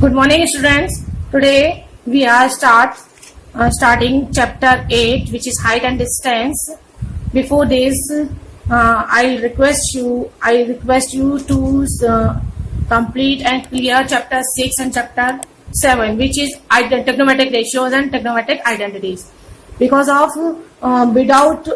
Good morning, students. Today we are starting chapter 8, which is height and distance. Before this, I request you to complete and clear chapter 6 and chapter 7, which is trigonometric ratios and trigonometric identities. Because of without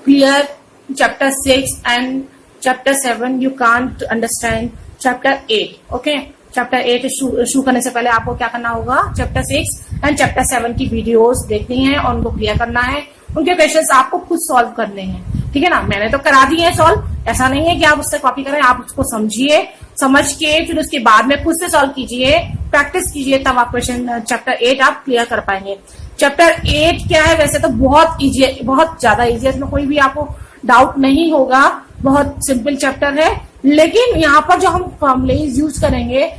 clear chapter 6 and chapter 7, you can't understand chapter 8. Okay. Chapter 8 शुरू करने से पहले आपको क्या करना होगा, chapter 6 and chapter 7 की videos देखनी है और उनको क्लियर करना है. उनके क्वेश्चंस आपको खुद सॉल्व करने हैं. ठीक है ना. मैंने तो करा दिए हैं सॉल्व. ऐसा नहीं है कि आप उससे कॉपी करें. आप उसको समझिए, समझ के फिर उसके बाद में खुद से सॉल्व कीजिए, प्रैक्टिस कीजिए, तब आप क्वेश्चन चैप्टर 8 आप क्लियर कर पाएंगे. चैप्टर 8 क्या है, वैसे तो बहुत इजी है, बहुत ज्यादा इजी है. इसमें कोई भी आपको डाउट नहीं होगा. बहुत सिंपल चैप्टर है. लेकिन यहाँ पर जो हम फॉर्मूलेज यूज करेंगे,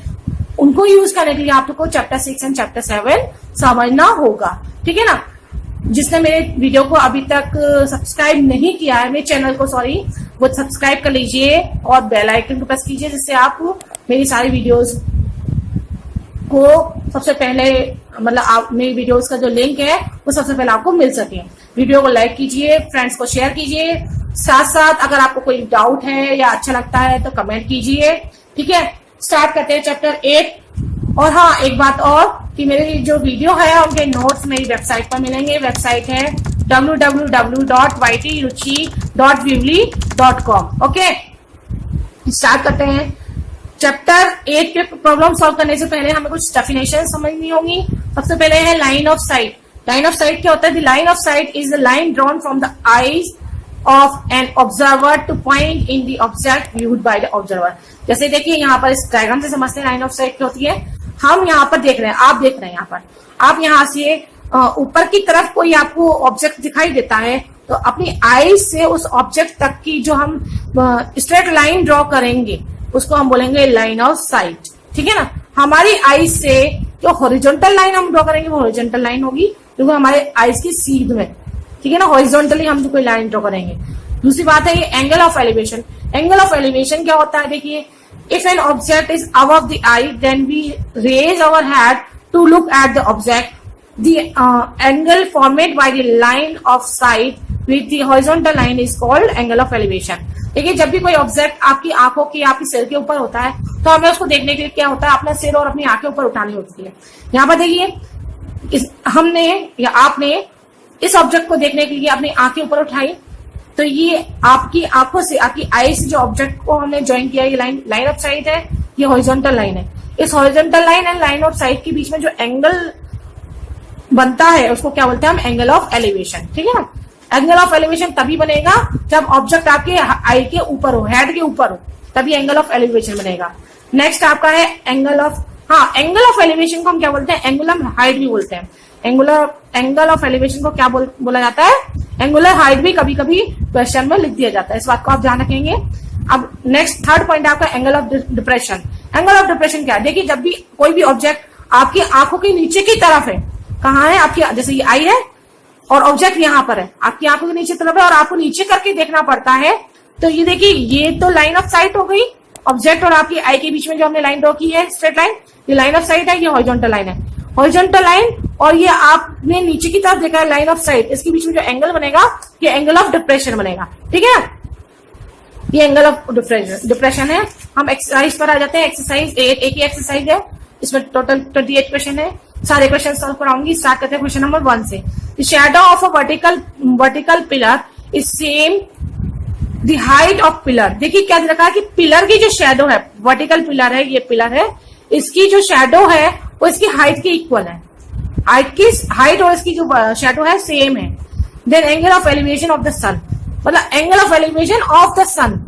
उनको यूज करने के लिए आपको चैप्टर 6 एंड चैप्टर 7 समझना होगा. ठीक है ना. जिसने मेरे वीडियो को अभी तक सब्सक्राइब नहीं किया है, मेरे चैनल को वो सब्सक्राइब कर लीजिए और बेल आइकन को प्रेस कीजिए, जिससे आप मेरी सारी वीडियोस को सबसे पहले, मतलब आप मेरी वीडियोस का जो लिंक है वो सबसे पहले आपको मिल सके. वीडियो को लाइक कीजिए, फ्रेंड्स को शेयर कीजिए. साथ साथ अगर आपको कोई डाउट है या अच्छा लगता है तो कमेंट कीजिए. ठीक है. स्टार्ट करते हैं चैप्टर 8. और हाँ, एक बात और कि मेरे जो वीडियो है उनके नोट्स मेरी वेबसाइट पर मिलेंगे. वेबसाइट है www.ytruchi.weebly.com. ओके. स्टार्ट करते हैं. चैप्टर 8 के प्रॉब्लम सॉल्व करने से पहले हमें कुछ डेफिनेशन समझनी होगी. सबसे पहले है line of site. Line of site क्या होता है? The line of site is the line drawn from the eyes of an observer to point in the object viewed by the observer. जैसे देखिए यहाँ पर इस डायग्राम से समझते हैं लाइन ऑफ साइट क्या होती है. हम यहाँ पर देख रहे हैं, आप देख रहे हैं यहाँ पर, आप यहाँ से ऊपर की तरफ कोई आपको ऑब्जेक्ट दिखाई देता है, तो अपनी आई से उस ऑब्जेक्ट तक की जो हम स्ट्रेट लाइन ड्रॉ करेंगे उसको हम बोलेंगे लाइन ऑफ साइट. ठीक है ना. हमारी आई से जो हॉरिजॉन्टल लाइन हम ड्रॉ करेंगे वो हॉरिजॉन्टल लाइन होगी, क्योंकि हमारे आईज की सीध में. ठीक है ना. हॉरिजॉन्टली हम कोई लाइन ड्रॉ करेंगे. दूसरी बात है ये angle of elevation. Angle of elevation क्या होता है? देखिए, if an object is above the eye then we raise our head to look at the object. The angle formed by the line of sight with the horizontal line is called angle of elevation. देखिए, जब भी कोई object आपकी आंखों की, आपकी सिर के ऊपर होता है, तो हमें उसको देखने के लिए क्या होता है, अपना सिर और अपनी आंखें ऊपर उठानी होती है. यहाँ पर देखिए, हमने या आपने इस ऑब्जेक्ट को देखने के लिए अपनी आंखें ऊपर उठाई, तो ये आपकी आंखों से, आपकी आई से जो ऑब्जेक्ट को हमने ज्वाइन किया, ये लाइन ऑफ साइट है, ये हॉरिजॉन्टल लाइन है. इस horizontal line and line of site के बीच में जो एंगल बनता है उसको क्या बोलते हैं हम? Angle of elevation. ठीक है ना. एंगल ऑफ एलिवेशन तभी बनेगा जब ऑब्जेक्ट आपके आई के ऊपर हो, हेड के ऊपर हो, तभी एंगल ऑफ एलिवेशन बनेगा. नेक्स्ट आपका है एंगल ऑफ, हाँ, एंगल ऑफ एलिवेशन को हम क्या बोलते हैं? एंगुलर हाइट भी बोलते हैं. एंगल ऑफ एलिवेशन को क्या बोला जाता है? एंगुलर हाइट भी कभी कभी क्वेश्चन में लिख दिया जाता है. इस बात को आप ध्यान रखेंगे. अब नेक्स्ट थर्ड पॉइंट आपका angle of depression. Angle of depression क्या है? देखिए, जब भी कोई भी ऑब्जेक्ट आपकी आंखों के नीचे की तरफ है, कहाँ है आपकी, जैसे ये आई है और ऑब्जेक्ट यहाँ पर है, आपकी आंखों के नीचे तरफ है और आपको नीचे करके देखना पड़ता है, तो ये देखिए, ये तो लाइन ऑफ साइट हो गई. ऑब्जेक्ट और आपकी आई के बीच में जो हमने लाइन ड्रॉ की है, स्ट्रेट लाइन, ये लाइन ऑफ साइट है, ये हॉरिजॉन्टल लाइन है. हॉरिजॉन्टल लाइन और ये आपने नीचे की तरफ देखा है लाइन ऑफ साइट, इसके बीच में जो एंगल बनेगा ये एंगल ऑफ डिप्रेशन बनेगा. ठीक है. ये एंगल ऑफ डिप्रेशन है. हम एक्सरसाइज पर आ जाते हैं. एक्सरसाइज 8 एक ही एक्सरसाइज है, इसमें टोटल 28 क्वेश्चन है. सारे क्वेश्चन सॉल्व कराऊंगी. स्टार्ट करते हैं क्वेश्चन नंबर 1 से. The shadow of a vertical pillar is same the height of pillar. देखिए क्या रखा है कि पिलर की जो शैडो है, वर्टिकल पिलर है, ये पिलर है, इसकी जो शैडो है वो इसकी हाइट के इक्वल है. हाइट और इसकी जो शैडो है सेम है. Then angle of elevation of the sun, मतलब angle of elevation of the sun.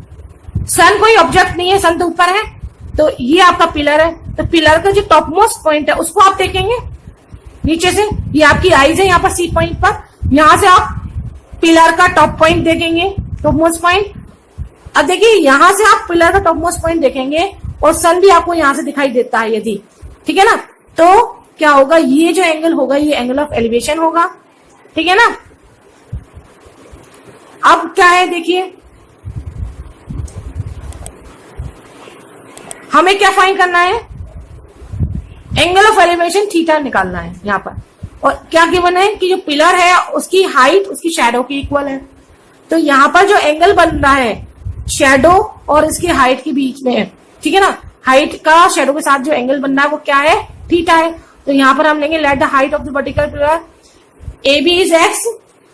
Sun कोई ऑब्जेक्ट नहीं है, सन तो ऊपर है, तो ये आपका पिलर है. तो पिलर का जो टॉप मोस्ट पॉइंट है उसको आप देखेंगे नीचे से. ये आपकी आईज है यहाँ पर सी पॉइंट पर, यहां से आप पिलर का टॉप पॉइंट देखेंगे, टॉप मोस्ट पॉइंट. अब देखिए, यहां से आप पिलर का टॉप मोस्ट पॉइंट देखेंगे और सन भी आपको यहां से दिखाई देता है यदि. ठीक है ना. तो क्या होगा, ये जो एंगल होगा ये एंगल ऑफ एलिवेशन होगा. ठीक है ना. अब क्या है, देखिए, हमें क्या फाइंड करना है? एंगल ऑफ एलिवेशन थीटा निकालना है यहाँ पर। और क्या गिवन है कि जो पिलर है उसकी हाइट उसकी शैडो की इक्वल है। तो यहाँ पर जो एंगल बन रहा है शैडो और इसकी हाइट के बीच में है, ठीक है ना, हाइट का शैडो के साथ जो एंगल बन रहा है वो क्या है, थीटा है। तो यहाँ पर हम लेंगे let the height of the vertical pillar A B is x,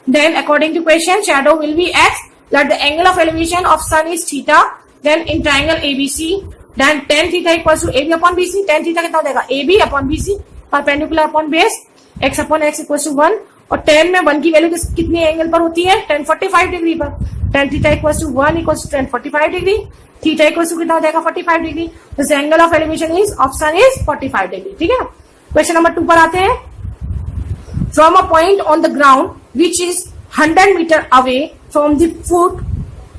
then according to question shadow will be x, let the angle of elevation of sun is theta, then in triangle ABC then tan theta equals to AB upon BC। tan theta कितना देगा, AB upon BC, perpendicular upon base, x upon x equals to 1। और tan में 1 की value कितनी angle पर होती है, tan 45 degree पर। tan theta equals to 1 equals to tan 45 degree, theta equals to कितना हो जाएगा 45 degree. This angle of elevation is of sun is 45 degree, ठीक है ना। क्वेश्चन नंबर 2 पर आते हैं। From a point on the ground which is 100 metre away from the foot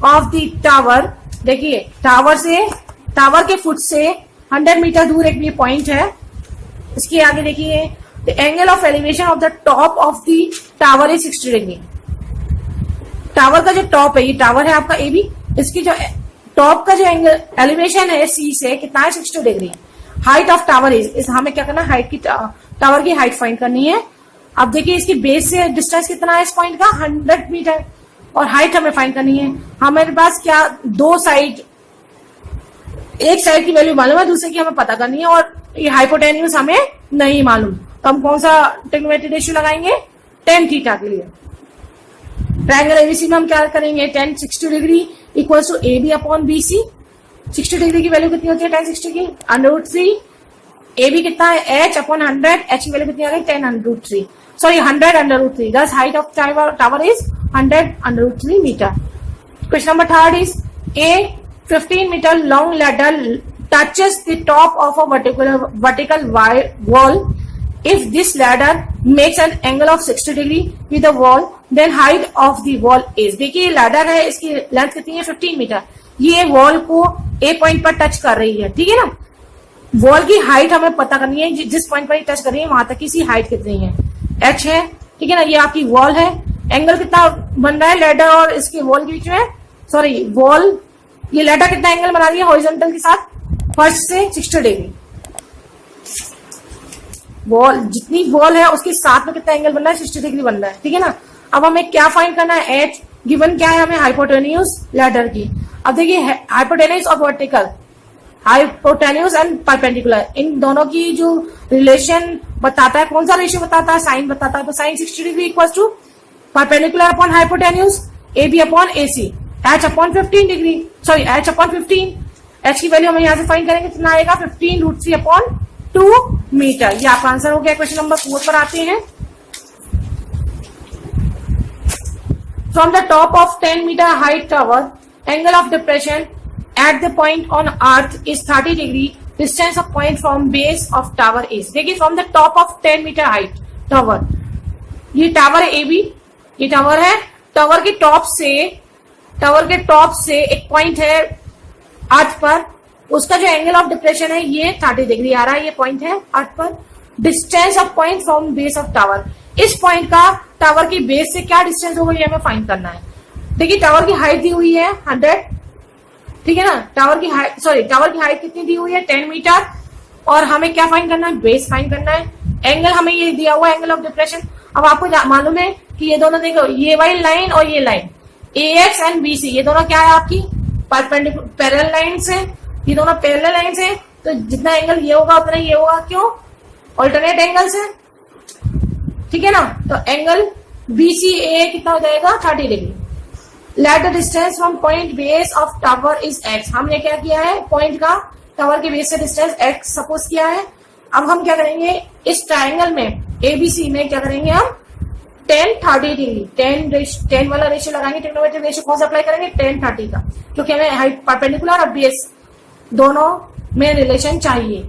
of the tower, देखिए टावर के फुट से 100 मीटर दूर एक ये पॉइंट है। इसके आगे देखिए the angle of elevation of the top of the tower is 60 degree. Tower का जो टॉप है, ये टावर है आपका AB, इसकी जो टॉप का जो एंगल एलिवेशन है C से कितना है, 60 degree. Height of tower is, हमें क्या करना है, हाइट की टावर की हाइट फाइंड करनी है। अब देखिए इसकी बेस से डिस्टेंस कितना है इस पॉइंट का, 100 मीटर, और हाइट हमें फाइंड करनी है। हमारे पास क्या दो साइड, एक साइड की वैल्यू मालूम है, दूसरे की हमें पता करनी है, और ये हाइपोटेन्यूज हमें नहीं मालूम। तो हम कौन सा ट्रिग्नोमेट्रिक रेशियो लगाएंगे, tan थीटा के लिए। ट्रायंगल एबीसी में हम क्या करेंगे, tan 60 degree equals to AB upon BC। 60 degree की वैल्यू कितनी होती है tan 60 की, √3। AB कितना है, h अपॉन 100, h की वैल्यू कितनी आ गई, 10√3, sorry 100√3। Thus height of tower is 100√3 metre. Question number 3 is A 15 meter long ladder touches the top of a vertical wall. If this ladder makes an angle of 60 degree with the wall, then height of the wall is, देखिए ladder है, इसकी length कितनी है 15 metre, ये wall को A point पर touch कर रही है, ठीक है ना। वॉल की हाइट हमें पता करनी है, जिस पॉइंट पर टच कर रही है वहां तक की हाइट कितनी है, h है, ठीक है ना। ये आपकी वॉल है, एंगल कितना बन रहा है लैडर और इसके वॉल के बीच में, सॉरी वॉल, ये लैडर कितना एंगल बना रही है हॉरिजॉन्टल के साथ, फर्स्ट से 60 डिग्री। वॉल जितनी वॉल है उसके साथ में कितना एंगल बन रहा है, 60 डिग्री बन रहा है, ठीक है ना। अब हमें क्या फाइंड करना है, h गिवन क्या है हमें, हाइपोटेन्यूज लैडर की। अब देखिए हाइपोटेन्यूज और वर्टिकल, हाइपोटेन्यूज एंड परपेंडिकुलर, इन दोनों की जो रिलेशन बताता है, कौन सा रेशियो बताता है, साइन बताता है। तो sine 60 degree equal to perpendicular upon hypotenuse AB upon AC, h upon 15 degree, sorry h upon 15, h की वैल्यू हमें यहाँ से फाइंड करेंगे, कितना आएगा 15√3 अपॉन 2 मीटर। ये आपका आंसर हो गया। क्वेश्चन नंबर 4 पर आते हैं। From the top of 10 metre height tower, angle of depression at the point on earth is 30 degree, distance of point from base of tower is, देखिए from the top of 10 metre height tower, ये tower है AB, ये tower है, tower के top से एक point है अर्थ पर, उसका जो एंगल ऑफ डिप्रेशन है ये 30 डिग्री आ रहा है, ये पॉइंट है अर्थ पर। Distance of point from base of tower, इस पॉइंट का टावर की बेस से क्या डिस्टेंस होगा ये हमें फाइंड करना है। देखिए टावर की हाइट दी हुई है 100, ठीक है ना, टावर की हाइट कितनी दी हुई है 10 मीटर, और हमें क्या फाइंड करना है, बेस फाइंड करना है। एंगल हमें ये दिया हुआ है, एंगल ऑफ डिप्रेशन। अब आपको मालूम है कि ये दोनों देखो, ये वाली लाइन और ये लाइन AX एंड BC, ये दोनों क्या है आपकी पैरेलल लाइंस है, ये दोनों पैरेलल लाइंस है, तो जितना एंगल ये होगा उतना ये होगा, क्यों, ऑल्टरनेट एंगल्स है, ठीक है ना। तो एंगल BCA कितना हो जाएगा 30 degree. Let the distance from point base of tower is x, हमने क्या किया है, पॉइंट का टावर के बेस से डिस्टेंस x सपोज किया है। अब हम क्या करेंगे, इस ट्राइंगल में ABC में क्या करेंगे, हम tan 30 डिग्री, 10 वाला रेशियो लगाएंगे, ट्रिग्नोमेट्रिक रेशियो कौन सा अप्लाई करेंगे, tan 30 का, क्योंकि हमें हाइट परपेंडिकुलर और बेस दोनों में रिलेशन चाहिए।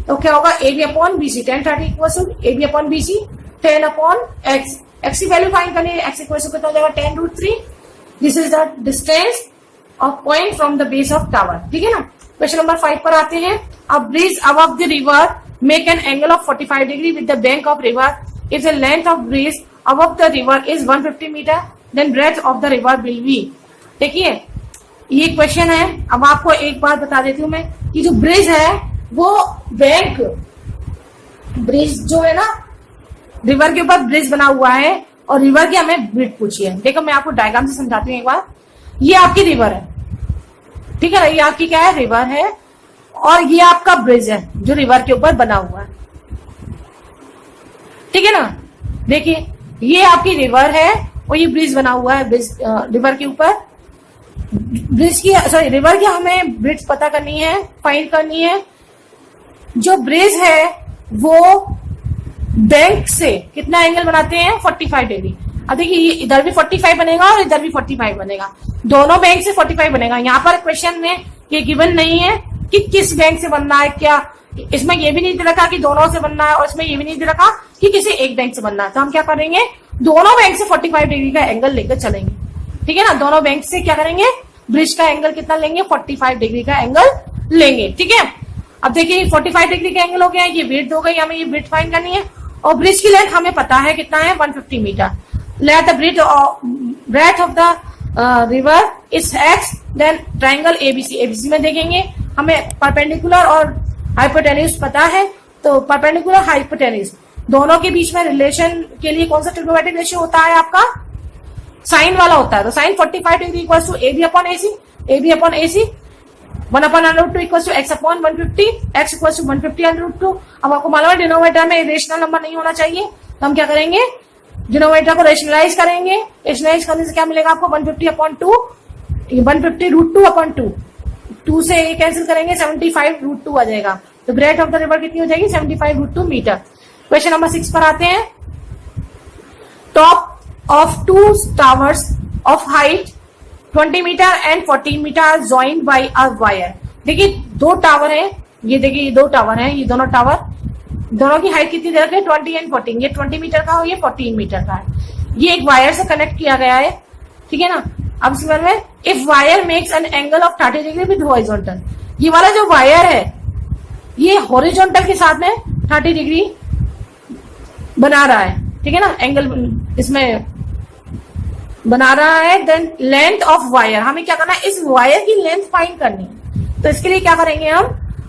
तो क्या होगा, AB upon BC, tan 30 equals to AB upon BC, 10 upon x, x की वैल्यू फाइंड करनी है, x इक्वल्स टू कितना हो जाएगा 10√3। This is the distance of point from the base of tower, ठीक है ना। क्वेश्चन नंबर 5 पर आते हैं। A bridge above the river make an angle of 45 degree with the bank of river, if the length of bridge above the river is 150 meter, then breadth of the river will be, देखिए ये question है। अब आपको एक बात बता देती हूँ मैं कि जो ब्रिज है वो बैंक ब्रिज जो है ना, रिवर के ऊपर ब्रिज बना हुआ है और रिवर की हमें ब्रिज पूछी है। देखो मैं आपको डायग्राम से समझाती हूँ एक बार। ये आपकी रिवर है, ठीक है ना, ये आपकी क्या है, रिवर है, और ये आपका ब्रिज है जो रिवर के ऊपर बना हुआ है, ठीक है ना। देखिए ये आपकी रिवर है और ये ब्रिज बना हुआ है, ब्रिज रिवर के ऊपर। ब्रिज की सॉरी रिवर की हमें ब्रिज पता करनी है, फाइंड करनी है। जो ब्रिज है वो बैंक से कितना एंगल बनाते हैं, 45 डिग्री। अब देखिए ये इधर भी 45 बनेगा और इधर भी 45 बनेगा, दोनों बैंक से 45 बनेगा। यहाँ पर क्वेश्चन में ये गिवन नहीं है कि किस बैंक से बनना है, क्या इसमें ये भी नहीं दे रखा कि दोनों से बनना है और इसमें ये भी नहीं दे रखा कि किसी एक बैंक से बनना है। तो हम क्या करेंगे, दोनों बैंक से 45 डिग्री का एंगल लेकर चलेंगे, ठीक है ना। दोनों बैंक से क्या करेंगे, ब्रिज का एंगल कितना लेंगे, 45 डिग्री का एंगल लेंगे, ठीक है। अब देखिए 45 डिग्री का एंगल हो गया, ये विड्थ हो गई, हमें ये विड्थ फाइंड करनी है। और ब्रिज की लेंथ हमें पता है कितना है, 150 metre. Let the bridge breadth of the river is x, then triangle ABC. ABC में देखेंगे हमें परपेंडिकुलर और हाइपोटेन्यूज पता है, तो परपेंडिकुलर हाइपोटेन्यूज दोनों के बीच में रिलेशन के लिए कौन सा ट्रिग्नोमेट्रिक रेशियो होता है आपका, साइन वाला होता है। तो sine 45 degree equals to AB upon AC, AB upon AC 1/√2 equals to x upon 150, x equals to 150/√2। अब आपको मालूम है डिनोमिनेटर में रेशनल नंबर नहीं होना चाहिए, तो हम क्या करेंगे, डिनोमिनेटर को रेशनलाइज करेंगे। रेशनलाइज करने से क्या मिलेगा आपको, 150/2, 150√2 अपॉन 2, 2 से ये कैंसिल करेंगे, 75√2 आ जाएगा। तो ब्रेथ ऑफ द रिवर कितनी हो जाएगी, 75√2 मीटर। क्वेश्चन नंबर 6 पर आते हैं। Top of two towers of height 20 meter and 14 meter are joined by a wire। देखिए दो टावर हैं, ये देखिए ये दो टावर हैं, ये दोनों टावर, दोनों की हाइट कितनी दे रखी है, 20 एंड 14। ये 20 मीटर का हो, ये 14 मीटर का है। ये एक वायर से कनेक्ट किया गया है, ठीक है ना। अब इस में if wire makes an angle of 30 degree with horizontal, ये वाला जो वायर है ये हॉरिजॉन्टल के साथ में 30 डिग्री बना रहा है, ठीक है ना, एंगल इसमें बना रहा है। देन लेंथ ऑफ वायर, हमें क्या करना है, इस वायर की लेंथ फाइंड करनी है। तो इसके लिए क्या करेंगे हम,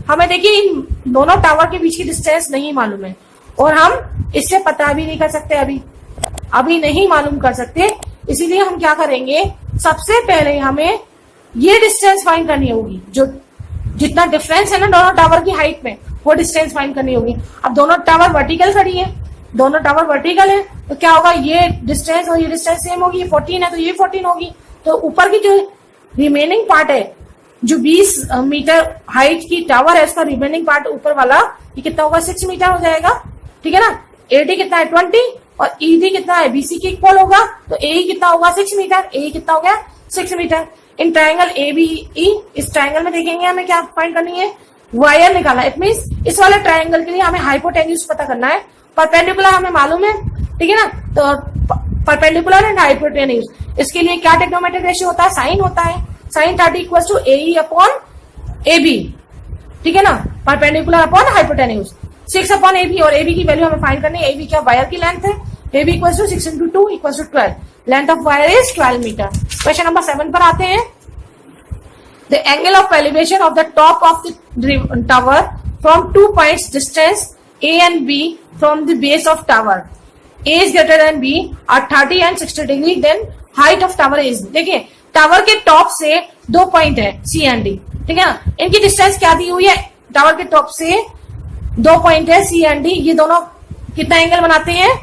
हमें देखिए इन दोनों टावर के बीच की डिस्टेंस नहीं मालूम है और हम इससे पता भी नहीं कर सकते, अभी नहीं मालूम कर सकते। इसीलिए हम क्या करेंगे, सबसे पहले हमें ये डिस्टेंस फाइंड करनी होगी, जो जितना डिफरेंस है ना दोनों टावर की हाइट में, वो डिस्टेंस फाइंड करनी होगी। अब दोनों टावर वर्टिकल खड़ी है, दोनों टावर वर्टिकल है, तो क्या होगा, ये डिस्टेंस और ये डिस्टेंस सेम होगी, ये 14 है तो ये 14 होगी। तो ऊपर की जो रिमेनिंग पार्ट है, जो 20 मीटर हाइट की टावर है, उसका रिमेनिंग पार्ट ऊपर वाला ये कितना होगा, 6 मीटर हो जाएगा, ठीक है ना। AD कितना है, 20, और ED कितना है, BC के इक्वल होगा, तो AE कितना होगा, 6 मीटर, AE कितना हो गया, 6 मीटर। इन ट्राइंगल ABE, इस ट्राइंगल में देखेंगे हमें क्या फाइंड करनी है, वायर निकालना। इट मीन्स इस वाले ट्राइंगल के लिए हमें हाइपोटेन्यूज पता करना है, परपेंडिकुलर हमें मालूम है, ठीक है ना। तो परपेंडिकुलर एंड हाइपोटेन्यूज, इसके लिए क्या ट्रिग्नोमेट्रिक रेशियो होता है, साइन होता है। Sine 30 equals to AE upon AB, ठीक है ना, perpendicular upon hypotenuse. 6 upon AB, और AB की वैल्यू हमें फाइंड करनी है। AB क्या, वायर की लेंथ है, AB equals to 6 into 2 equals to 12, length of wire is 12 metre. Question number 7 पर आते हैं। The angle of elevation of the top of the tower from 2 points distance A and B from the base of tower, A is greater than B are 30 and 60 degree, then height of tower is। देखिए tower के top से 2 point है C and D, ठीक है ना, इनकी distance क्या दी हुई है, टावर के टॉप से 2 पॉइंट है C and D, ये दोनों कितना एंगल बनाते हैं,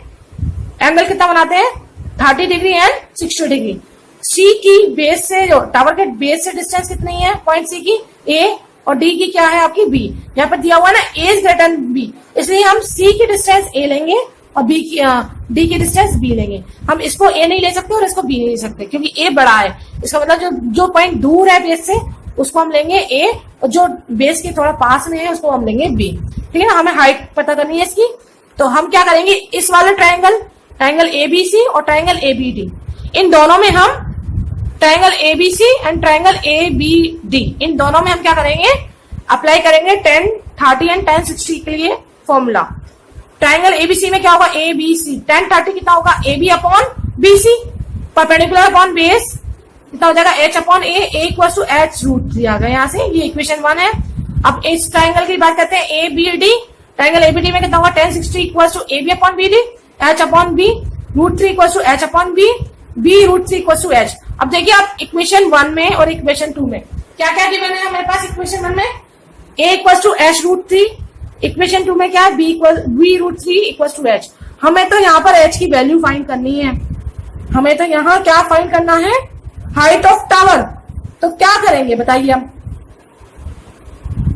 एंगल कितना बनाते हैं, 30 डिग्री एंड 60 डिग्री। C की बेस से, जो टावर के बेस से डिस्टेंस कितनी है पॉइंट C की, A, और D की क्या है आपकी B। यहाँ पर दिया हुआ है ना A is greater than B, इसलिए हम C की डिस्टेंस A लेंगे और B की D की डिस्टेंस B लेंगे। हम इसको A नहीं ले सकते और इसको B नहीं ले सकते, क्योंकि A बड़ा है। इसका मतलब जो पॉइंट दूर है बेस से उसको हम लेंगे A, और जो बेस के थोड़ा पास में है उसको हम लेंगे B, ठीक है ना। हमें हाइट पता करनी है इसकी, तो हम क्या करेंगे, इस वाले ट्राइंगल ABC और ट्राइंगल ABD, इन दोनों में हम triangle ABC and triangle ABD, इन दोनों में हम क्या करेंगे, अप्लाई करेंगे 10, 30 एंड 10, 60 के लिए फॉर्मूला। ट्राइंगल ABC में क्या होगा, ABC 10, 30 कितना होगा, AB upon BC, perpendicular upon base कितना हो जाएगा, H upon A equals to H root दिया गया यहाँ से, ये इक्वेशन 1 है। अब इस ट्राइंगल की बात करते हैं ABD, ट्राइंगल एबीडी में कितना होगा, tan 60 equal to A B upon B D, H upon B, √3 equal to H upon B, B √3 equal to H. अब देखिए आप इक्वेशन 1 में और इक्वेशन 2 में क्या क्या गिवन है हमारे पास। इक्वेशन 1 में a equal to H √3, equation 2 में क्या है, b √3 इक्वल टू एच। हमें तो यहाँ पर h की वैल्यू फाइंड करनी है, हमें तो यहाँ क्या फाइंड करना है, हाइट ऑफ टावर। तो क्या करेंगे बताइए, हम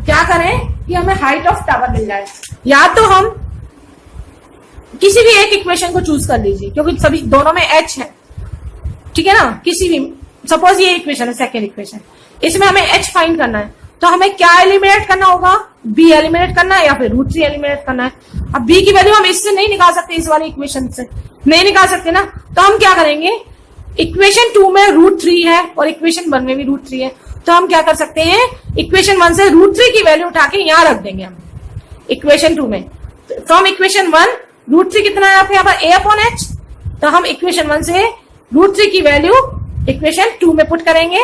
क्या करें कि हमें हाइट ऑफ टावर मिल जाए। या तो हम किसी भी एक इक्वेशन को चूज कर लीजिए, क्योंकि सभी दोनों में h है, ठीक है ना। किसी भी, सपोज ये इक्वेशन है, सेकेंड इक्वेशन, इसमें हमें h फाइंड करना है, तो हमें क्या एलिमिनेट करना होगा, b एलिमिनेट करना है या फिर √3 एलिमिनेट करना है। अब b की वैल्यू हम इससे नहीं निकाल सकते, इस वाली इक्वेशन से नहीं निकाल सकते ना, तो हम क्या करेंगे, इक्वेशन 2 में √3 है और इक्वेशन 1 में भी √3 है, तो हम क्या कर सकते हैं, इक्वेशन 1 से √3 की वैल्यू उठा के यहां रख देंगे हम इक्वेशन 2 में। फ्रॉम इक्वेशन 1 √3 कितना है आपके यहाँ पर, a अपॉन एच, तो हम इक्वेशन 1 से √3 की वैल्यू इक्वेशन 2 में पुट करेंगे।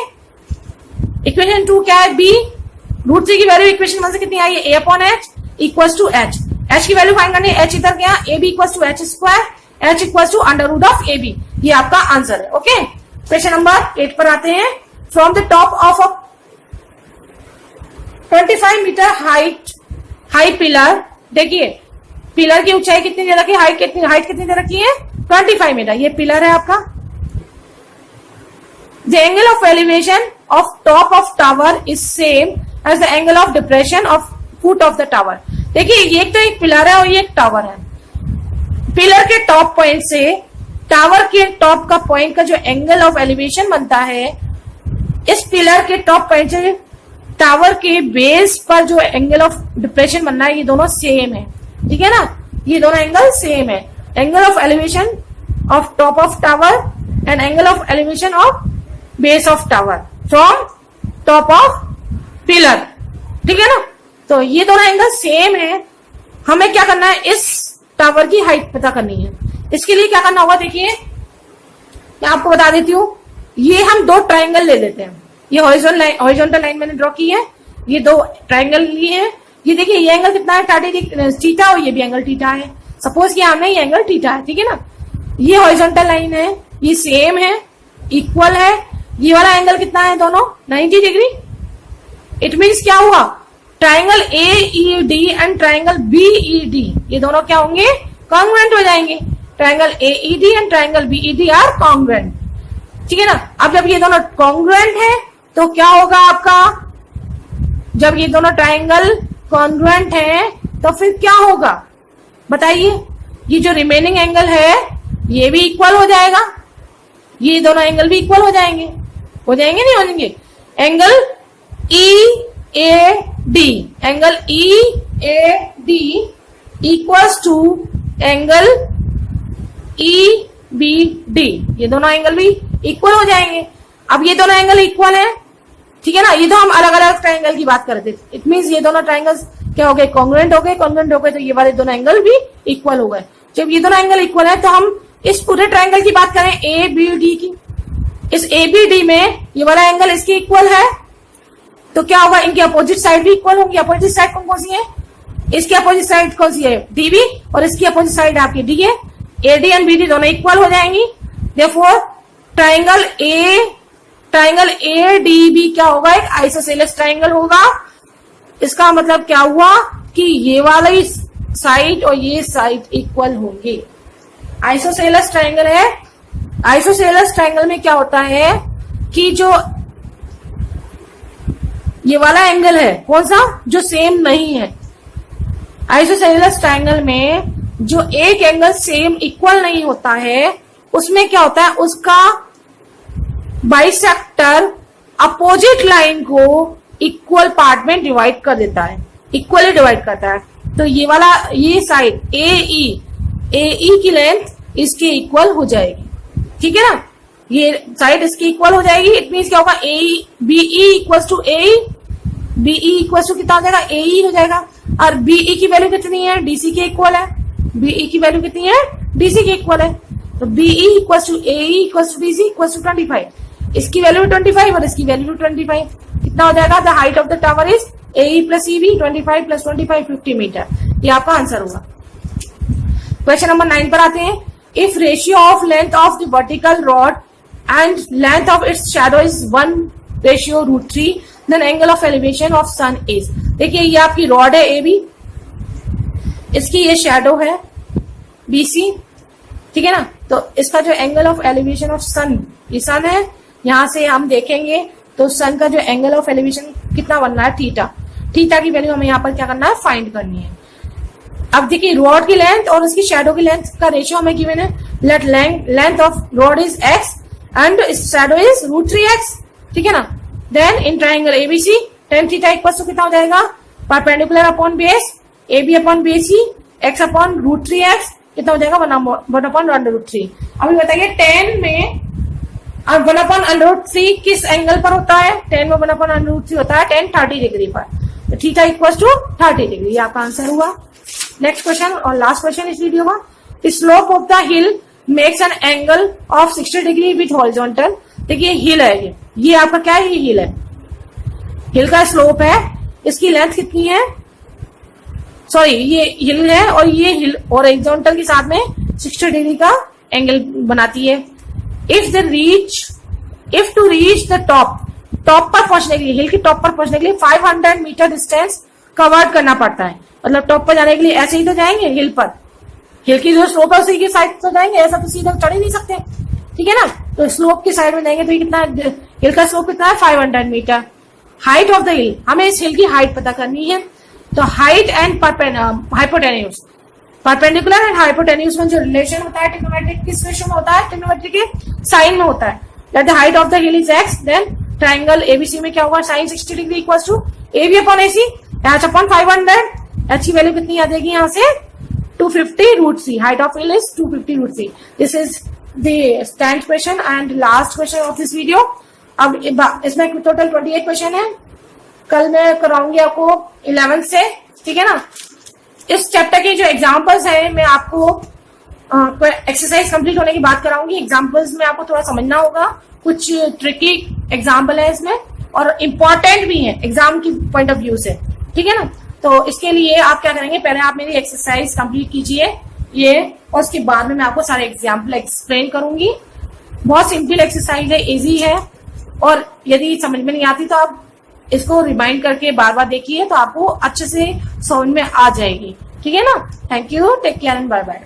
इक्वेशन 2 क्या है, b, √3 की वैल्यू इक्वेशन 1 से कितनी आई है, a upon H equal to H. H की वैल्यू फाइंड करनी है, एच इधर गया, A B equal to H square, H equal to √(ab), ये आपका आंसर है। ओके, क्वेश्चन नंबर 8 पर आते हैं। From the top of a 25 metre high pillar, देखिए पिलर की ऊंचाई कितनी दे रखी है, हाइट कितनी दे रखी है, 25 मीटर, ये पिलर है आपका। The angle of elevation of top of tower is same as the angle of depression of foot of the tower. देखिए ये तो एक पिलर है और ये एक टावर है। पिलर के टॉप पॉइंट से टावर के टॉप का पॉइंट का जो एंगल ऑफ एलिवेशन बनता है, इस पिलर के टॉप पॉइंट से टावर के बेस पर जो एंगल ऑफ डिप्रेशन बनना है, ये दोनों सेम है, ठीक है ना, ये दोनों एंगल सेम है। Angle of elevation of top of tower and angle of elevation of base of tower from top of pillar, ठीक है ना। तो ये दोनों एंगल सेम है, हमें क्या करना है, इस टावर की हाइट पता करनी है। इसके लिए क्या करना होगा, देखिए मैं आपको बता देती हूँ। ये हम दो ट्राइंगल ले लेते हैं, ये हॉरिजॉन्टल लाइन मैंने ड्रॉ की है, ये दो ट्राइंगल लिए हैं। ये देखिए ये एंगल कितना है, थीटा, और ये भी एंगल थीटा है। सपोज किया हमने, ये एंगल थीटा है, ठीक है ना। ये हॉरिजॉन्टल लाइन है, ये सेम है, इक्वल है। ये वाला एंगल कितना है, दोनों 90 डिग्री। इट मीन्स क्या हुआ, triangle AED and triangle BED, ये दोनों क्या होंगे, कॉन्ग्रुएंट हो जाएंगे। Triangle AED and triangle BED are congruent, ठीक है ना। अब जब ये दोनों कॉन्ग्रुएंट है तो क्या होगा आपका, जब ये दोनों ट्राइंगल कॉन्ग्रुएंट है तो फिर क्या होगा बताइए, ये जो रिमेनिंग एंगल है ये भी इक्वल हो जाएगा, ये दोनों एंगल भी इक्वल हो जाएंगे नहीं हो जाएंगे। Angle EAD, angle EAD equals to angle EBD, ये दोनों एंगल भी इक्वल हो जाएंगे। अब ये दोनों एंगल इक्वल है, ठीक है ना। ये तो हम अलग अलग ट्राइंगल की बात कर रहे थे, इट मीन्स ये दोनों ट्राइंगल्स क्या हो गए, कॉन्ग्रुएंट हो गए, तो ये वाले दोनों एंगल भी इक्वल हो गए। जब ये दोनों एंगल इक्वल है तो हम इस पूरे ट्राइंगल की बात करें ABD की, इस ABD में ये वाला एंगल इसके इक्वल है, तो क्या होगा, इनकी अपोजिट साइड भी इक्वल होंगी। अपोजिट साइड कौन सी है, इसकी अपोजिट साइड कौन सी है, DB, और इसकी अपोजिट साइड आपकी D है। AD एंड BD दोनों इक्वल हो जाएंगी। देयरफॉर ट्राइंगल ADB क्या होगा, एक आइसोसेलेस ट्राइंगल होगा। इसका मतलब क्या हुआ कि ये वाला साइड और ये साइड इक्वल होंगे। आइसोसेलेस ट्राइंगल है, आइसोसेलेस ट्राइंगल में क्या होता है कि जो ये वाला एंगल है कौन सा, जो सेम नहीं है। आइसोसेलेस ट्राइंगल में जो एक एंगल सेम इक्वल नहीं होता है, उसमें क्या होता है, उसका बाइसेक्टर अपोजिट लाइन को इक्वल पार्ट में डिवाइड कर देता है, इक्वली डिवाइड करता है। तो ये वाला, ये साइड AE की लेंथ इसके इक्वल हो जाएगी, ठीक है ना। ये साइड इसकी इक्वल हो जाएगी। इट मीन्स क्या होगा, BE equals to AE, BE equals to कितना हो जाएगा, AE हो जाएगा। और BE की वैल्यू कितनी है, DC के इक्वल है। BE की वैल्यू कितनी है, DC के इक्वल है। तो BE equals to AE equals to DC equals to 25। इसकी वैल्यू 25 और इसकी वैल्यू 25, कितना हो जाएगा, the height of the tower is AE plus EB 25 plus 25 50 metre. ये आपका आंसर होगा। क्वेश्चन नंबर 9 पर आते हैं। If ratio of length of the vertical rod and length of its shadow is 1:√3 then angle of elevation of sun is. देखिए ये आपकी rod है AB, इसकी ये शैडो है BC, ठीक है ना। तो इसका जो एंगल ऑफ एलिवेशन ऑफ सन, ये सन है, यहां से हम देखेंगे तो सन का जो एंगल ऑफ एलिवेशन कितना बन रहा है, थीटा। थीटा की वैल्यू हमें यहाँ पर क्या करना है, फाइंड करनी है। अब देखिए रॉड की लेंथ और उसकी शैडो की लेंथ का रेशियो हमें गिवन है। Let length of rod is x and shadow is √3x, ठीक है ना। Then in triangle ABC tan theta equal to कितना हो जाएगा, perpendicular upon base AB upon BC x upon √3x कितना हो जाएगा, 1/√3। अभी बताइए tan में 1/√3 किस एंगल पर होता है, tan में 1/√3 होता है tan 30 डिग्री पर, तो थीटा इक्वल टू 30 डिग्री, ये आपका आंसर हुआ। नेक्स्ट क्वेश्चन और लास्ट क्वेश्चन इस वीडियो का। Slope of the hill makes an angle of 60 degree with horizontal. देखिए हिल है, ये आपका क्या है, ये हिल है, हिल का स्लोप है, इसकी लेंथ कितनी है, सॉरी ये हिल है और ये हिल और हॉरिजॉन्टल के साथ में 60 डिग्री का एंगल बनाती है। If two reach the top पर पहुंचने के लिए, हिल की टॉप पर पहुंचने के लिए 500 मीटर डिस्टेंस कवर्ड करना पड़ता है। मतलब टॉप पर जाने के लिए ऐसे ही तो जाएंगे, हिल पर, हिल की जो स्लोप है उसी की साइड तो जाएंगे, ऐसा तो सीधा चढ़ ही नहीं सकते, ठीक है ना। तो स्लोप की साइड में जाएंगे तो ये कितना, हिल का स्लोप कितना है, 500 metre. Height of the hill, हमें इस हिल की हाइट पता करनी है। तो height and hypotenuse, perpendicular and hypotenuse में जो रिलेशन होता है ट्रिग्नोमेट्रिक किस रेशियो में होता है, ट्रिग्नोमेट्रिक के साइन में होता है। That the height of the hill is x, then triangle ABC में क्या होगा, sine 60 degree equals to AB upon AC h upon 500। h की वैल्यू कितनी आ जाएगी यहाँ से, 250√3। Height of hill is 250√3। This is the 10th question and last question of this video. अब इसमें टोटल 28 क्वेश्चन है, कल मैं कराऊंगी आपको 11 से, ठीक है ना। इस चैप्टर के जो एग्जाम्पल्स हैं मैं आपको एक्सरसाइज कंप्लीट होने की बात कराऊंगी। एग्जाम्पल्स में आपको थोड़ा समझना होगा, कुछ ट्रिकी एग्जाम्पल है इसमें और इम्पोर्टेंट भी है एग्जाम की पॉइंट ऑफ व्यू से, ठीक है ना। तो इसके लिए आप क्या करेंगे, पहले आप मेरी एक्सरसाइज कंप्लीट कीजिए ये, और उसके बाद में मैं आपको सारे एग्जाम्पल एक्सप्लेन करूंगी। बहुत सिंपल एक्सरसाइज है, इजी है, और यदि समझ में नहीं आती तो आप इसको रिमाइंड करके बार बार देखिए तो आपको अच्छे से समझ में आ जाएगी, ठीक है ना। Thank you, take care and bye bye.